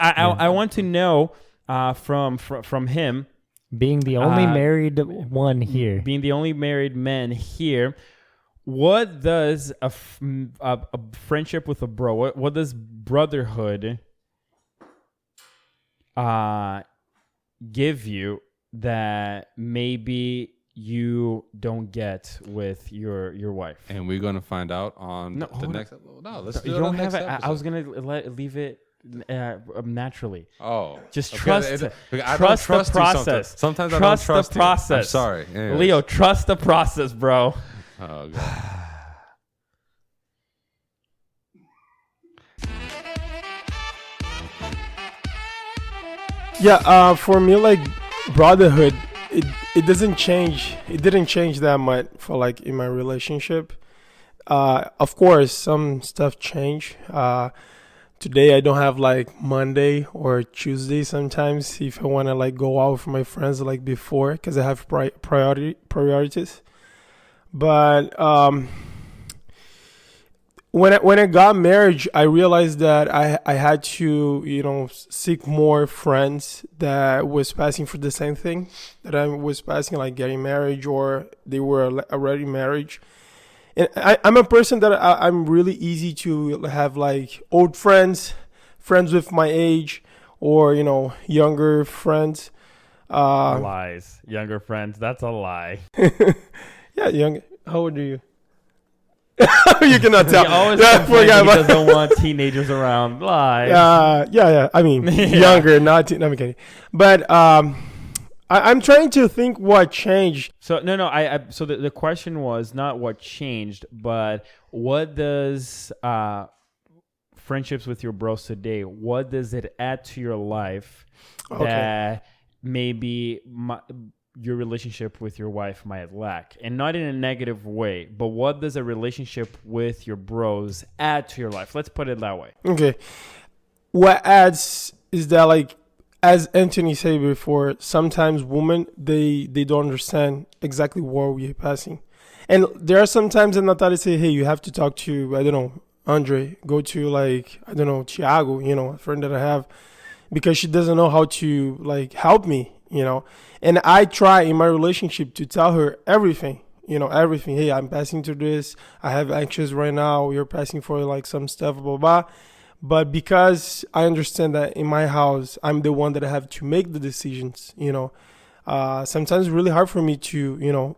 I want to know from him, being the only married one here, being the only married man here, what does a friendship with a bro, what does brotherhood give you that maybe you don't get with your wife? And we're gonna find out on the next. No, let's do you it don't on the have next it. episode. I was gonna leave it naturally. Oh, just okay. trust. I don't trust the process. Sometimes trust I don't trust the process. You. I'm sorry, anyways. Leo. Trust the process, bro. Oh god. Yeah, for me, like brotherhood, it doesn't change. It didn't change that much for like in my relationship. Of course, some stuff change. Today I don't have like Monday or Tuesday sometimes if I want to like go out with my friends like before because I have priorities. But when I got married, I realized that I had to, seek more friends that was passing for the same thing that I was passing, like getting married or they were already married. And I'm a person that I'm really easy to have like old friends with my age, or younger friends. Lies, younger friends. That's a lie. Yeah, young. How old are you? You cannot tell. He always complains that he doesn't want teenagers around. Lies. Yeah. I mean, younger, not. I'm kidding. But I'm trying to think what changed. So no. So the question was not what changed, but what does friendships with your bros today? What does it add to your life that maybe your relationship with your wife might lack? And not in a negative way, but what does a relationship with your bros add to your life? Let's put it that way. Okay, what adds is that, like, as Anthony said before, sometimes women, they don't understand exactly what we're passing. And there are sometimes that Natalia say, hey, you have to talk to, I don't know, Andre, go to like, I don't know, Thiago, a friend that I have, because she doesn't know how to like help me, And I try in my relationship to tell her everything, everything. Hey, I'm passing through this. I have anxious right now. You're passing for like some stuff, blah, blah. But because I understand that in my house, I'm the one that I have to make the decisions, sometimes it's really hard for me to,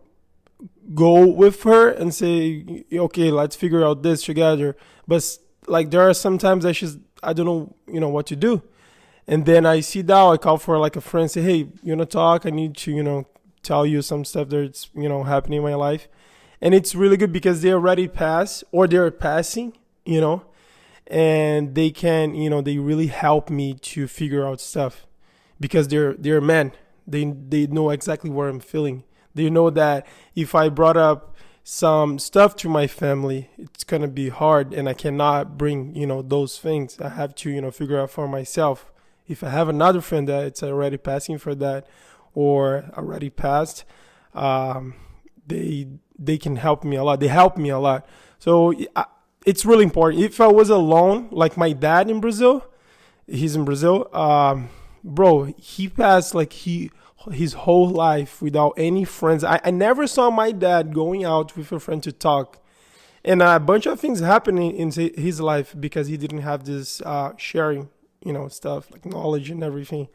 go with her and say, okay, let's figure out this together. But like there are some times that I don't know, what to do. And then I sit down, I call for like a friend, say, hey, you want to talk? I need to, tell you some stuff that's, happening in my life. And it's really good because they already passed or they're passing, and they can, they really help me to figure out stuff because they're men. They know exactly what I'm feeling. They know that if I brought up some stuff to my family, it's going to be hard and I cannot bring, those things. I have to, figure out for myself. If I have another friend that it's already passing for that or already passed, they can help me a lot. They help me a lot. So it's really important. If I was alone, like my dad in Brazil, he's in Brazil, bro, he passed like his whole life without any friends. I never saw my dad going out with a friend to talk. And a bunch of things happening in his life because he didn't have this sharing, stuff like knowledge and everything.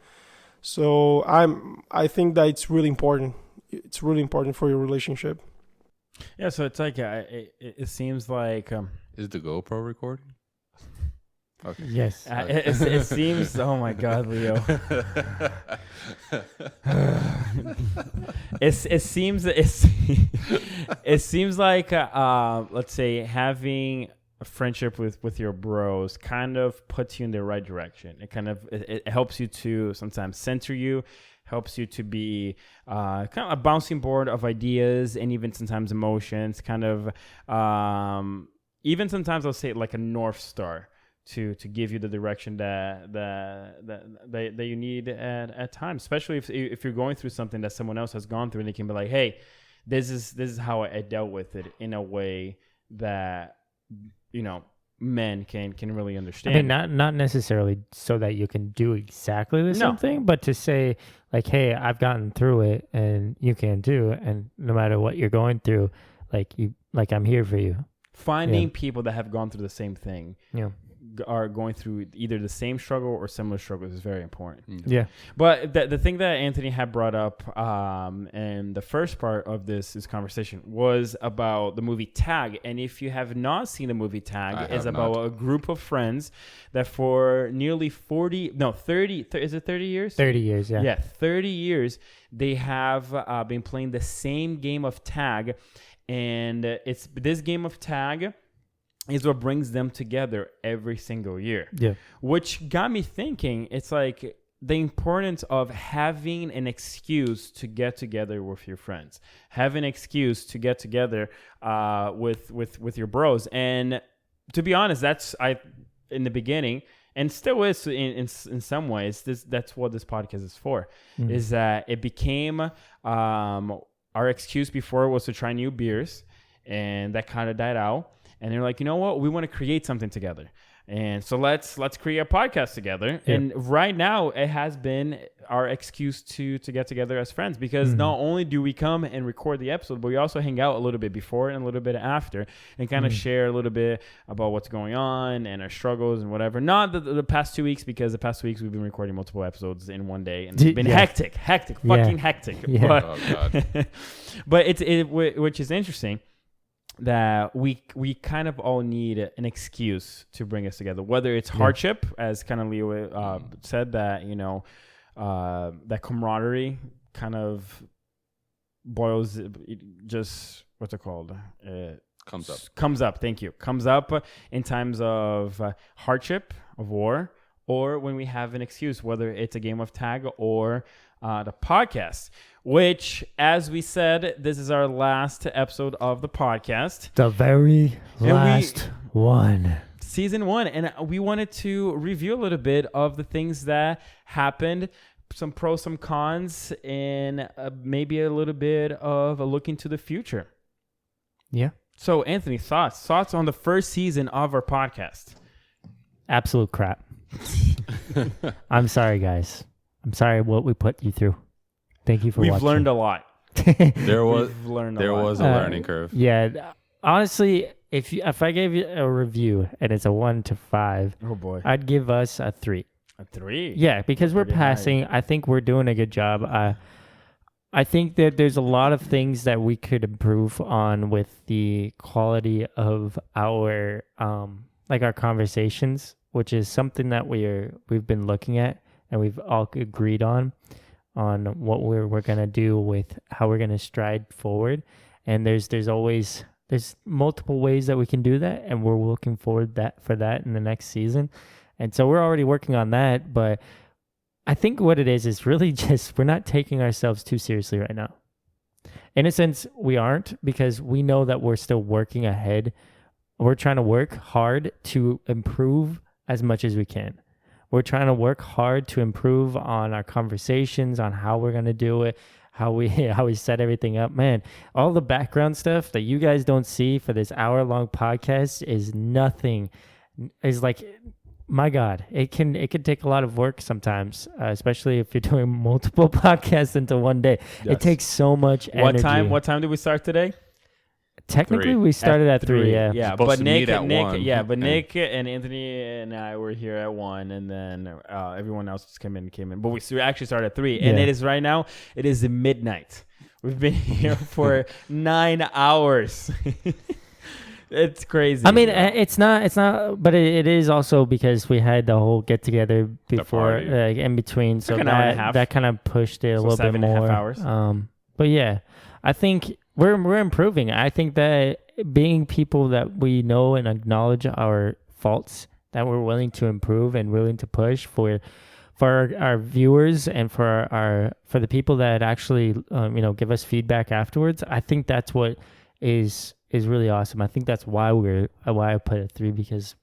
So I think that it's really important. It's really important for your relationship. Yeah, so it's like it seems like is the GoPro recording? Okay. Yes. It seems. Oh my God, Leo. it seems like let's say having a friendship with your bros kind of puts you in the right direction. It kind of it helps you to sometimes center you, helps you to be kind of a bouncing board of ideas and even sometimes emotions. Kind of even sometimes I'll say like a North Star to give you the direction that you need at times, especially if you're going through something that someone else has gone through, and they can be like, hey, this is how I dealt with it in a way that men can really understand. I mean, not necessarily so that you can do exactly the same thing, but to say like, hey, I've gotten through it and you can too, and no matter what you're going through, I'm here for you. Finding people that have gone through the same thing, are going through either the same struggle or similar struggles is very important. Yeah. But the thing that Anthony had brought up in the first part of this conversation was about the movie Tag. And if you have not seen the movie Tag, it's about a group of friends that for nearly 30, is it 30 years? 30 years, yeah. Yeah, 30 years, they have been playing the same game of tag. And it's this game of tag is what brings them together every single year. Yeah. Which got me thinking, it's like the importance of having an excuse to get together with your friends. Have an excuse to get together with your bros. And to be honest, that's in the beginning, and still is in some ways, that's what this podcast is for. Mm-hmm. Is that it became our excuse before was to try new beers, and that kind of died out. And they're like, you know what? We want to create something together. And so let's create a podcast together. Yeah. And right now it has been our excuse to get together as friends, because not only do we come and record the episode, but we also hang out a little bit before and a little bit after and kind of share a little bit about what's going on and our struggles and whatever. Not the past 2 weeks, because the past 2 weeks we've been recording multiple episodes in one day, and it's been hectic, fucking hectic. Yeah. But, oh God. But which is interesting, that we kind of all need an excuse to bring us together, whether it's hardship, as kind of Leo said, that, you know, that camaraderie kind of boils, just, what's it called? Comes up. Thank you. Comes up in times of hardship, of war, or when we have an excuse, whether it's a game of tag or the podcast, which, as we said, this is our last episode of the podcast. The very last one. Season 1. And we wanted to review a little bit of the things that happened, some pros, some cons, and maybe a little bit of a look into the future. Yeah. So, Anthony, thoughts on the first season of our podcast? Absolute crap. I'm sorry, guys. I'm sorry what we put you through. Thank you for watching. We've learned a lot. There was a learning curve. Yeah. Honestly, if I gave you a review and it's a 1 to 5, oh boy, I'd give us a 3. A 3? Yeah, because we're passing. High. I think we're doing a good job. I think that there's a lot of things that we could improve on with the quality of our our conversations, which is something that we've been looking at and we've all agreed on what we're going to do with how we're going to stride forward. And there's multiple ways that we can do that, and we're looking forward for that in the next season. And so we're already working on that, but I think what it is really just we're not taking ourselves too seriously right now. In a sense, we aren't, because we know that we're still working ahead. We're trying to work hard to improve as much as we can. We're trying to work hard to improve on our conversations, on how we're going to do it, how we set everything up. Man, all the background stuff that you guys don't see for this hour-long podcast is nothing. Is like, my God, it can take a lot of work sometimes, especially if you're doing multiple podcasts into one day. Yes. It takes so much energy. What time did we start today? Technically, we started at 3. Yeah, but Nick, Nick and Anthony and I were here at 1, and then everyone else just came in. But we actually started at 3, and it is right now. It is midnight. We've been here for 9 hours. It's crazy. I mean, it's not, but it is also because we had the whole get together before, in between, so that kind of pushed it a little bit more. 7.5 hours. But yeah, I think we're improving. I think that being people that we know and acknowledge our faults, that we're willing to improve and willing to push for our viewers and for the people that actually give us feedback afterwards. I think that's what is really awesome. I think that's why I put it 3, because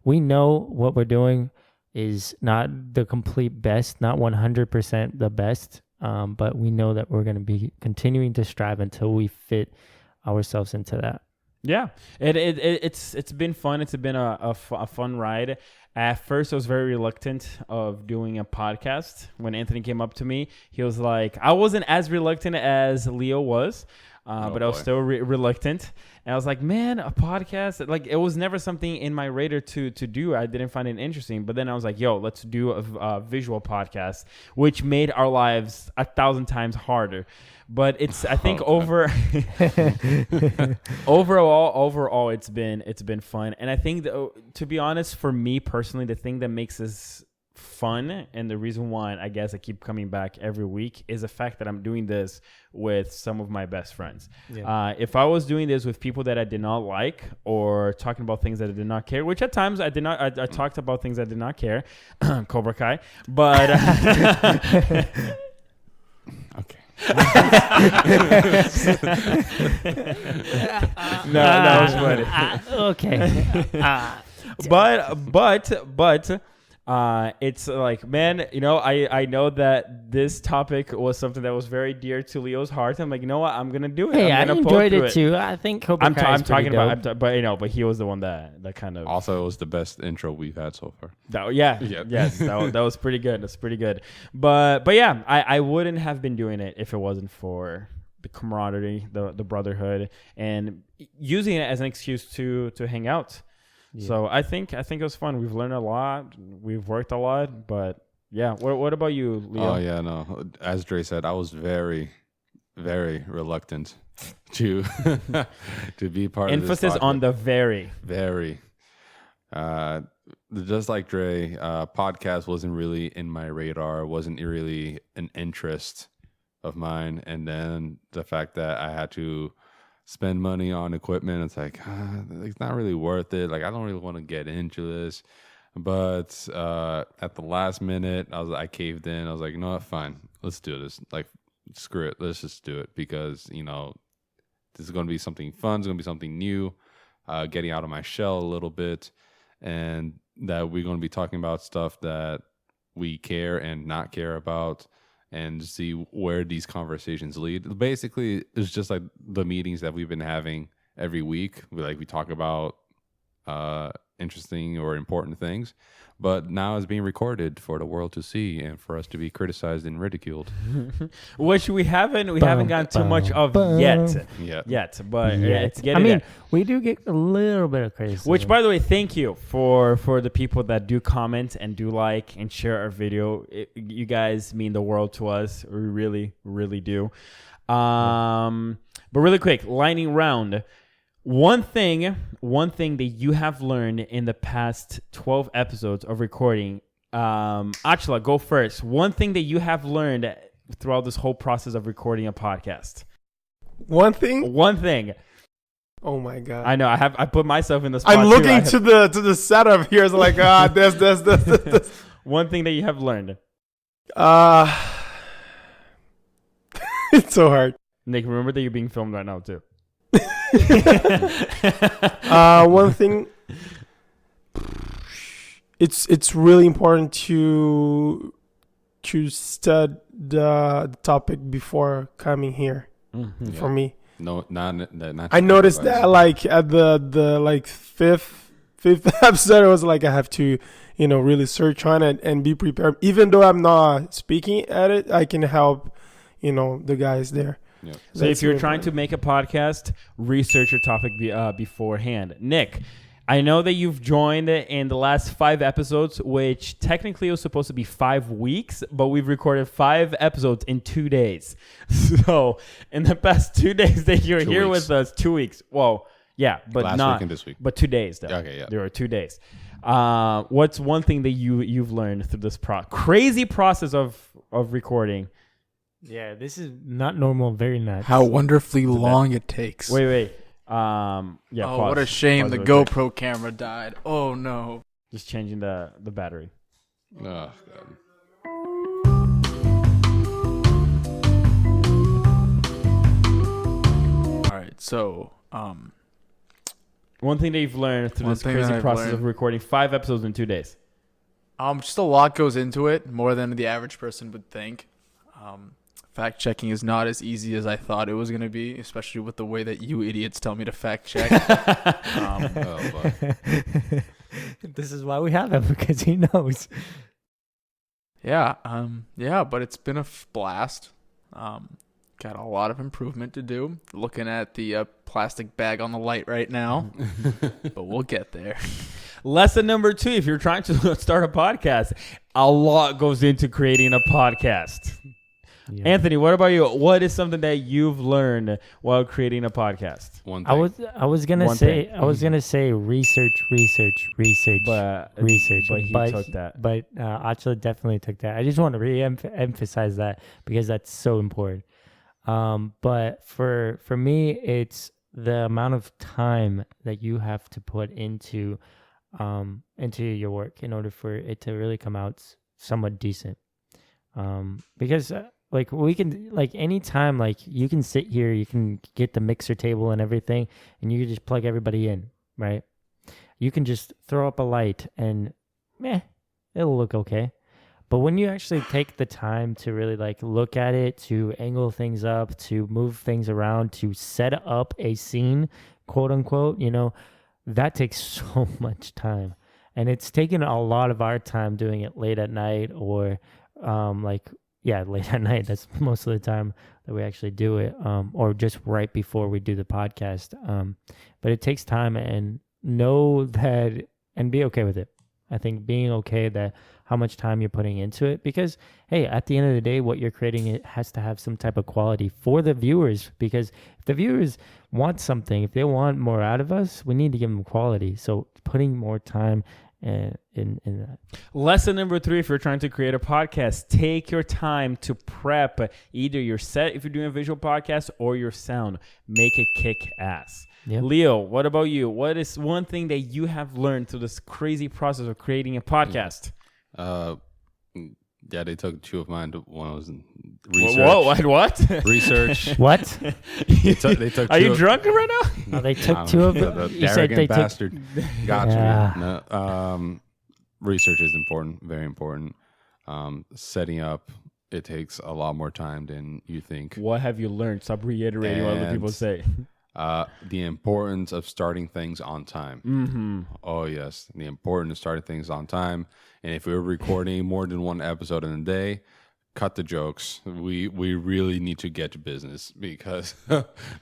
we know what we're doing is not the complete best, not 100% the best. But we know that we're going to be continuing to strive until we fit ourselves into that. Yeah, it's been fun. It's been a fun ride. At first, I was very reluctant of doing a podcast. When Anthony came up to me, he was like, I wasn't as reluctant as Leo was, but I was still reluctant. And I was like, man, a podcast? Like, it was never something in my radar to do. I didn't find it interesting. But then I was like, yo, let's do a visual podcast, which made our lives 1,000 times harder. But it's, I think, overall, it's been fun. And I think, to be honest, for me personally, the thing that makes this fun and the reason why I guess I keep coming back every week is the fact that I'm doing this with some of my best friends. Yeah. If I was doing this with people that I did not like or talking about things that I did not care, which at times I did not, I talked about things I did not care, Cobra Kai, but okay. No, that was funny. Okay. But it's like, man, you know, I know that this topic was something that was very dear to Leo's heart. I'm like, you know what, I'm gonna do it. Hey, I enjoyed it too. I think Cobra Kai is pretty dope. But you know, but he was the one that kind of. Also, it was the best intro we've had so far. Yes, that was pretty good. That's pretty good. But yeah, I wouldn't have been doing it if it wasn't for the camaraderie, the brotherhood, and using it as an excuse to hang out. Yeah. So I think it was fun. We've learned a lot. We've worked a lot. But yeah, what about you, Leo? Oh yeah, no. As Dre said, I was very, very reluctant to to be part of this. Emphasis on the very. Just like Dre, podcast wasn't really in my radar. Wasn't really an interest of mine. And then the fact that I had to spend money on equipment, it's like, it's not really worth it. Like, I don't really want to get into this. But at the last minute, I caved in. I was like, you know what, fine, let's do this. Like, screw it, let's just do it, because, you know, this is going to be something fun. It's going to be something new, getting out of my shell a little bit, and that we're going to be talking about stuff that we care and not care about, and see where these conversations lead. Basically, it's just like the meetings that we've been having every week. We talk about interesting or important things, but now it's being recorded for the world to see and for us to be criticized and ridiculed. Which we haven't gotten too much of yet. But it's getting. I mean, we do get a little bit of criticism. Which, by the way, thank you for the people that do comment and do like and share our video. You guys mean the world to us. We really, really do. But really quick, lightning round. One thing that you have learned in the past 12 episodes of recording, Achla, go first. One thing that you have learned throughout this whole process of recording a podcast. One thing. Oh my god! I know. I put myself in the spot. I'm looking to the setup here. It's like this. One thing that you have learned. It's so hard. Nick, remember that you're being filmed right now too. One thing, it's really important to study the topic before coming here. Mm-hmm. For me, no, not I noticed that like at the like fifth episode, I was like, I have to really search on it and be prepared. Even though I'm not speaking at it, I can help the guys there. Yep. So if you're trying to make a podcast, research your topic beforehand. Nick, I know that you've joined in the last 5 episodes, which technically was supposed to be 5 weeks, but we've recorded 5 episodes in 2 days. So in the past 2 days that you're here with us, 2 weeks. Whoa, yeah, but last not week and this week. But 2 days though. Okay, yeah. There were 2 days. What's one thing that you've learned through this crazy process of recording? Yeah, this is not normal. Very nuts. How wonderfully long it takes. Wait. Yeah. Oh, pause. what a shame the GoPro camera died. Oh no. Just changing the battery. Oh, God. All right. So, one thing that you've learned through this crazy process of recording 5 episodes in 2 days. Just a lot goes into it, more than the average person would think. Fact checking is not as easy as I thought it was going to be, especially with the way that you idiots tell me to fact check. This is why we have him, because he knows. Yeah, but it's been a blast. Got a lot of improvement to do. Looking at the plastic bag on the light right now, but we'll get there. Lesson number 2, if you're trying to start a podcast, a lot goes into creating a podcast. Yeah. Anthony, what about you? What is something that you've learned while creating a podcast? One thing. I was gonna say research, but he took that. But Achla definitely took that. I just want to re-emphasize that because that's so important. But for me, it's the amount of time that you have to put into your work in order for it to really come out somewhat decent. Because like we can, like anytime, like you can sit here, you can get the mixer table and everything, and you can just plug everybody in, right? You can just throw up a light and it'll look okay. But when you actually take the time to really like look at it, to angle things up, to move things around, to set up a scene, quote unquote, that takes so much time. And it's taken a lot of our time doing it late at night or late at night. That's most of the time that we actually do it, or just right before we do the podcast. But it takes time, and know that and be okay with it. I think being okay that how much time you're putting into it, because hey, at the end of the day, what you're creating, it has to have some type of quality for the viewers, because if the viewers want something, if they want more out of us, we need to give them quality. So putting more time in that. Lesson number 3, if you're trying to create a podcast, take your time to prep either your set if you're doing a visual podcast or your sound. Make it kick ass. Yep. Leo, what about you? What is one thing that you have learned through this crazy process of creating a podcast? Yeah, they took 2 of mine when I was in research. Whoa, what? Research. What? They took Are you drunk right now? Oh, they took 2 of them. You said they bastard. Got you. No, research is important, very important. Setting up, it takes a lot more time than you think. What have you learned? Stop reiterating what other people say. The importance of starting things on time. Mm-hmm. Oh, yes. The importance of starting things on time. And if we're recording more than 1 episode in a day, cut the jokes. We really need to get to business because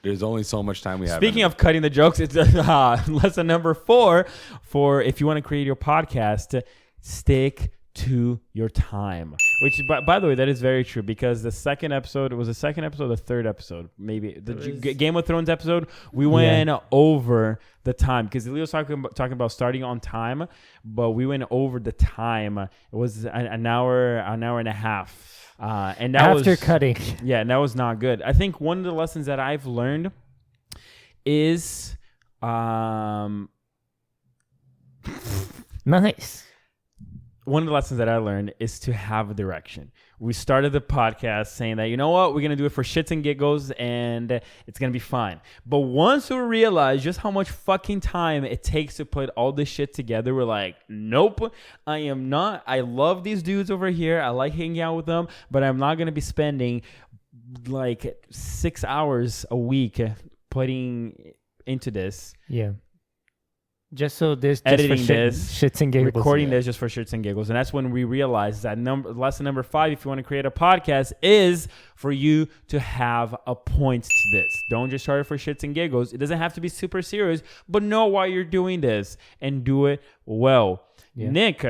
there's only so much time we have. Speaking of cutting the jokes, it's lesson number 4 for if you want to create your podcast, stick to your time. Which, by the way, that is very true, because the second episode, the third episode, maybe the Game of Thrones episode, we went over the time, because Leo's talking about starting on time, but we went over the time. It was an hour and a half, and that after cutting. Yeah, and that was not good. I think one of the lessons that I've learned is nice. One of the lessons that I learned is to have a direction. We started the podcast saying that, you know what, we're going to do it for shits and giggles and it's going to be fine. But once we realized just how much fucking time it takes to put all this shit together, we're like, nope, I am not. I love these dudes over here. I like hanging out with them, but I'm not going to be spending like 6 hours a week putting into this. Yeah. Just so this, editing just for this, shits and giggles, recording this just for shits and giggles, and that's when we realized that lesson number 5, if you want to create a podcast, is for you to have a point to this. Don't just start it for shits and giggles. It doesn't have to be super serious, but know why you're doing this and do it well. Yeah. Nick,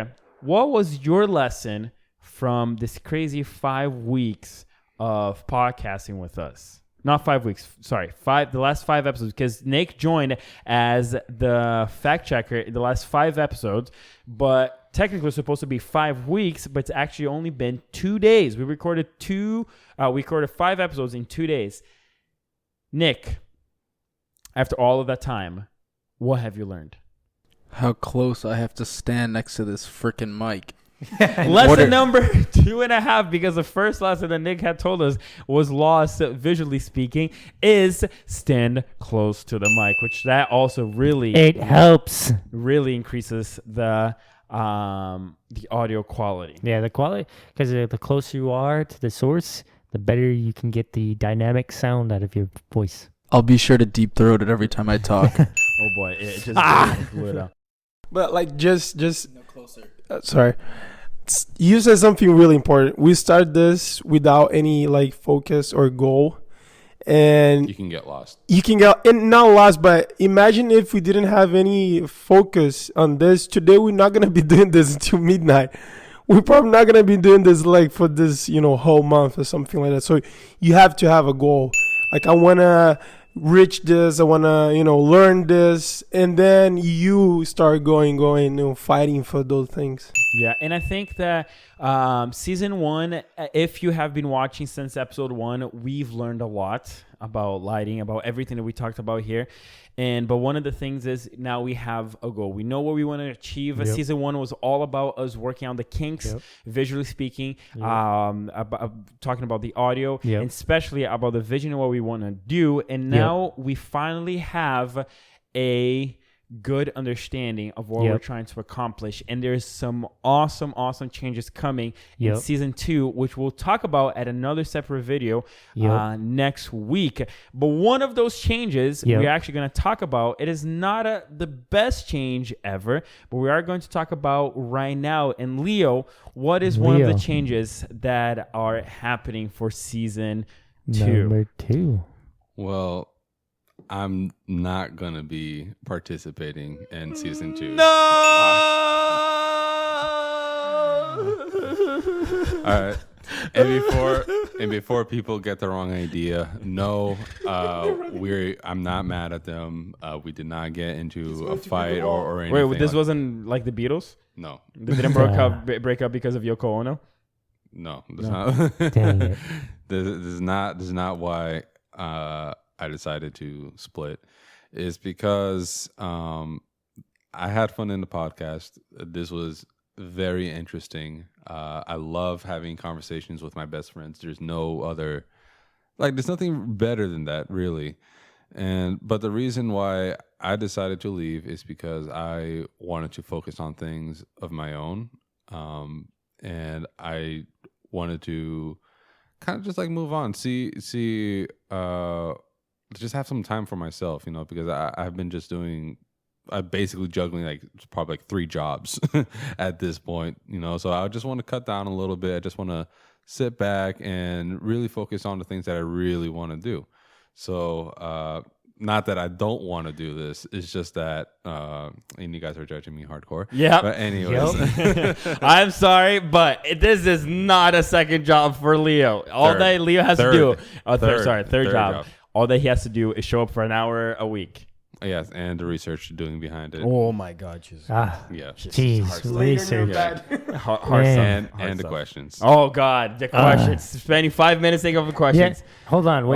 what was your lesson from this crazy 5 weeks of podcasting with us? Not 5 weeks. Sorry, the last 5 episodes, because Nick joined as the fact checker the last 5 episodes, but technically it's supposed to be 5 weeks, but it's actually only been 2 days. We recorded 5 episodes in 2 days. Nick, after all of that time, what have you learned? How close I have to stand next to this freaking mic. Lesson number 2.5, because the first lesson that Nick had told us was lost visually speaking, is stand close to the mic, which that also really really increases the audio quality. Yeah, the quality, because the closer you are to the source, the better you can get the dynamic sound out of your voice. I'll be sure to deep throat it every time I talk. Oh boy, it just blew it out. But like just closer. Sorry. You said something really important. We start this without any like focus or goal, and You can get lost. and not lost. But imagine if we didn't have any focus on this today. We're not gonna be doing this until midnight. We're probably not gonna be doing this like for this whole month or something like that. So you have to have a goal. Like I wanna reach this, I want to learn this, and then you start going fighting for those things. Yeah, and I think that season 1, if you have been watching since episode 1, we've learned a lot about lighting, about everything that we talked about here. But one of the things is now we have a goal. We know what we want to achieve. Yep. Season 1 was all about us working on the kinks, visually speaking, about talking about the audio, and especially about the vision of what we want to do. And now we finally have a good understanding of what we're trying to accomplish, and there's some awesome changes coming in season 2, which we'll talk about at another separate video next week. But one of those changes we're actually going to talk about, it is not the best change ever, but we are going to talk about right now. And Leo, what is one of the changes that are happening for season 2? Number 2. Well, I'm not going to be participating in season 2. No! All right. And before people get the wrong idea, no, I'm not mad at them. We did not get into a fight or anything. Wait, this wasn't like the Beatles? No. They didn't break up because of Yoko Ono? No, that's not. Dang it. This is not why I decided to split. Is because I had fun in the podcast. This was very interesting. I love having conversations with my best friends. There's nothing better than that, really. But the reason why I decided to leave is because I wanted to focus on things of my own, and I wanted to kind of just like move on, just have some time for myself, because I've been just I'm basically juggling like probably like 3 jobs at this point, so I just want to cut down a little bit. I just want to sit back and really focus on the things that I really want to do. So not that I don't want to do this, it's just that and you guys are judging me hardcore. Yeah. But anyways. I'm sorry, but this is not a second job for Leo. All that Leo has to do third job. All that he has to do is show up for an hour a week. Yes, and the research doing behind it. Oh my God, Jesus. Yeah. Jeez, research. Hard stuff. And the questions. Oh God, the questions. Spending 5 minutes thinking of the questions. Yeah. Hold on.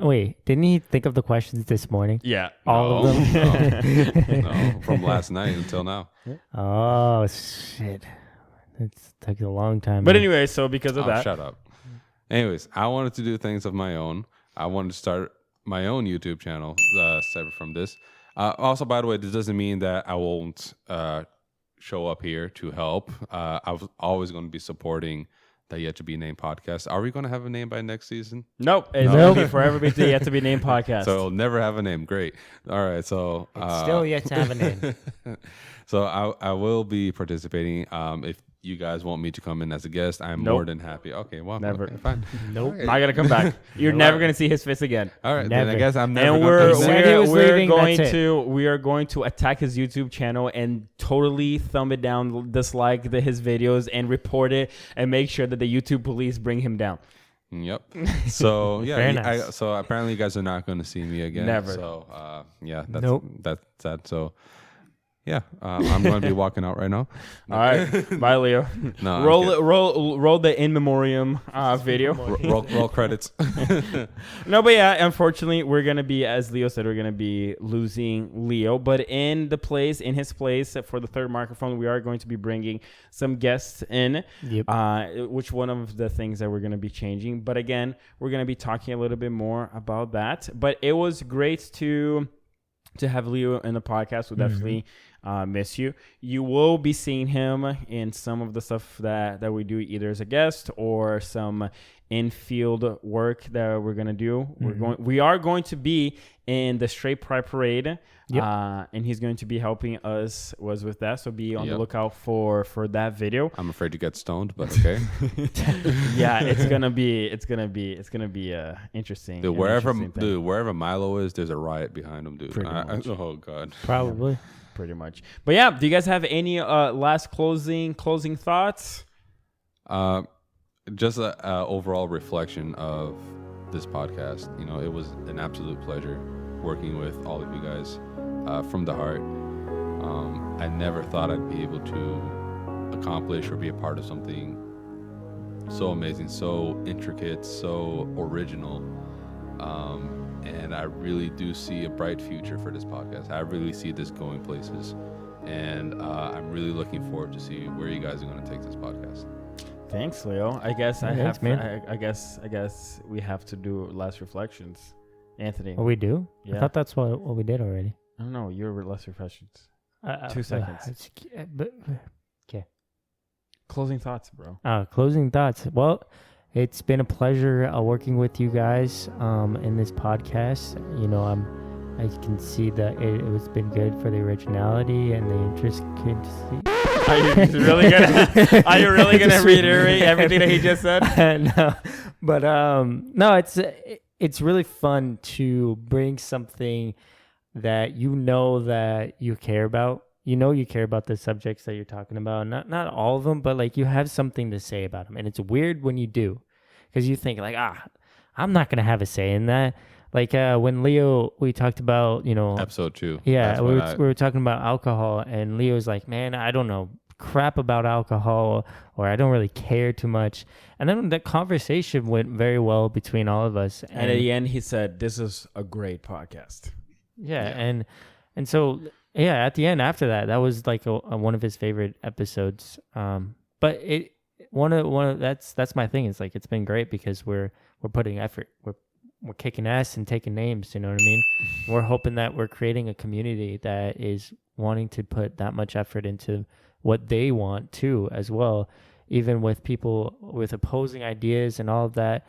Wait, didn't he think of the questions this morning? Yeah. All of them? No, from last night until now. Oh, shit. It took a long time. But anyway, so because of that. Shut up. Anyways, I wanted to do things of my own. I wanted to start my own YouTube channel separate from this. Also, by the way, this doesn't mean that I won't show up here to help. I was always going to be supporting the Yet to Be Named podcast. Are we going to have a name by next season? Nope. It's going to be forever be the Yet to Be Named podcast. So it'll never have a name. Great. All right. So it's still yet to have a name. So I will be participating. If you guys want me to come in as a guest, I'm more than happy. Okay, well, never. Okay, fine. Nope. Right. Not gonna come back. You're never gonna see his face again. All right, never. then I guess I'm never. And we are going to attack his YouTube channel and totally thumb it down, dislike his videos, and report it, and make sure that the YouTube police bring him down. Yep. So yeah, nice. so apparently you guys are not going to see me again. Never. So that's sad. So. Yeah, I'm going to be walking out right now. All right, bye, Leo. No, roll the in memoriam video. roll credits. No, but yeah, unfortunately, we're gonna be, as Leo said, we're gonna be losing Leo. But in his place for the third microphone, we are going to be bringing some guests in. Yep. Which one of the things that we're gonna be changing. But again, we're gonna be talking a little bit more about that. But it was great to have Leo in the podcast. We'll definitely miss you. You will be seeing him in some of the stuff that we do, either as a guest or some in-field work that we're gonna do. We are going to be in the Straight Pride Parade, and he's going to be helping us with that. So be on the lookout for that video. I'm afraid to get stoned, but okay. Yeah, it's gonna be interesting. Dude, wherever Milo is, there's a riot behind him, dude. Oh god, probably. Pretty much. But yeah, do you guys have any last closing thoughts? Just a overall reflection of this podcast. You know, it was an absolute pleasure working with all of you guys from the heart. I never thought I'd be able to accomplish or be a part of something so amazing, so intricate, so original. And I really do see a bright future for this podcast. I really see this going places. And I'm really looking forward to see where you guys are going to take this podcast. Thanks, Leo. I guess man. I guess we have to do last reflections. Anthony. Oh, we do? Yeah. I thought that's what we did already. I don't know. Your last reflections. 2 seconds. Okay. Closing thoughts, bro. Closing thoughts. Well, it's been a pleasure working with you guys in this podcast. You know, I can see that it's been good for the originality and the interest. Are you really gonna reiterate everything that he just said? No, but no, it's really fun to bring something that that you care about. You care about the subjects that you're talking about. Not all of them, but like you have something to say about them, and it's weird when you do, because you think like, I'm not gonna have a say in that. Like when Leo, we talked about, episode 2. Yeah, we were talking about alcohol, and Leo's like, man, I don't know crap about alcohol, or I don't really care too much. And then the conversation went very well between all of us. And at the end, he said, "This is a great podcast." Yeah. And so, yeah, at the end, after that was like one of his favorite episodes. But that's my thing. It's like, it's been great because we're putting effort. We're kicking ass and taking names, you know what I mean? We're hoping that we're creating a community that is wanting to put that much effort into what they want too, as well, even with people with opposing ideas and all of that,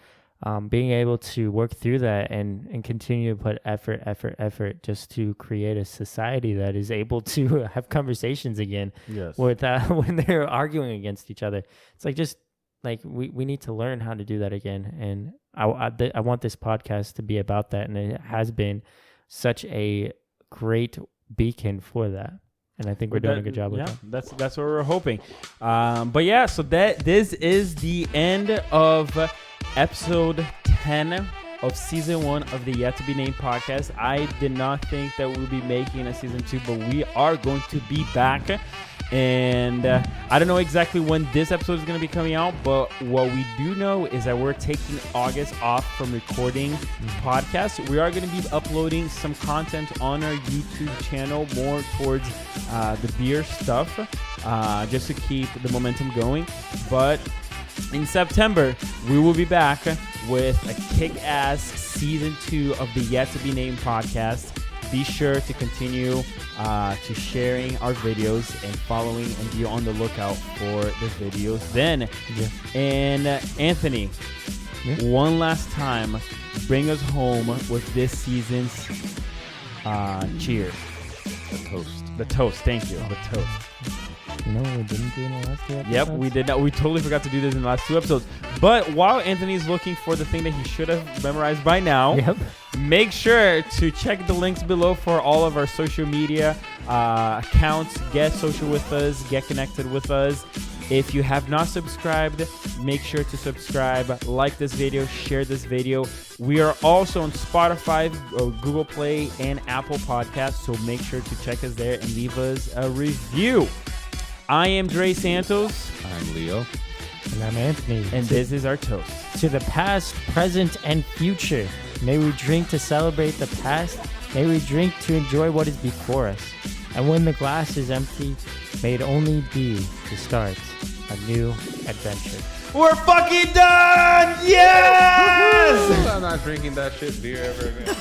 being able to work through that and continue to put effort just to create a society that is able to have conversations again. Yes. When they're arguing against each other. It's like, just like we need to learn how to do that again. And I want this podcast to be about that, and it has been such a great beacon for that. And I think we're doing a good job with that. That's what we're hoping. But yeah, so this is the end of episode 10 of season 1 of the Yet to Be Named podcast. I did not think that we'll be making a season 2, but we are going to be back. And I don't know exactly when this episode is going to be coming out, but what we do know is that we're taking August off from recording podcasts. We are going to be uploading some content on our YouTube channel, more towards the beer stuff, just to keep the momentum going. But in September, we will be back with a kick-ass season 2 of the Yet to Be Named podcast. Be sure to continue to sharing our videos and following, and be on the lookout for the videos then. Yeah. And Anthony, one last time, bring us home with this season's cheer. The toast. Thank you. The toast. No, we didn't do in the last 2 episodes. Yep, we did not. We totally forgot to do this in the last 2 episodes. But while Anthony's looking for the thing that he should have memorized by now, make sure to check the links below for all of our social media accounts. Get social with us. Get connected with us. If you have not subscribed, make sure to subscribe, like this video, share this video. We are also on Spotify, Google Play, and Apple Podcasts, so make sure to check us there and leave us a review. I am Dre Santos. I'm Leo. And I'm Anthony. And this is our toast. To the past, present, and future. May we drink to celebrate the past. May we drink to enjoy what is before us. And when the glass is empty, may it only be the start of a new adventure. We're fucking done! Yes! I'm not drinking that shit beer ever again.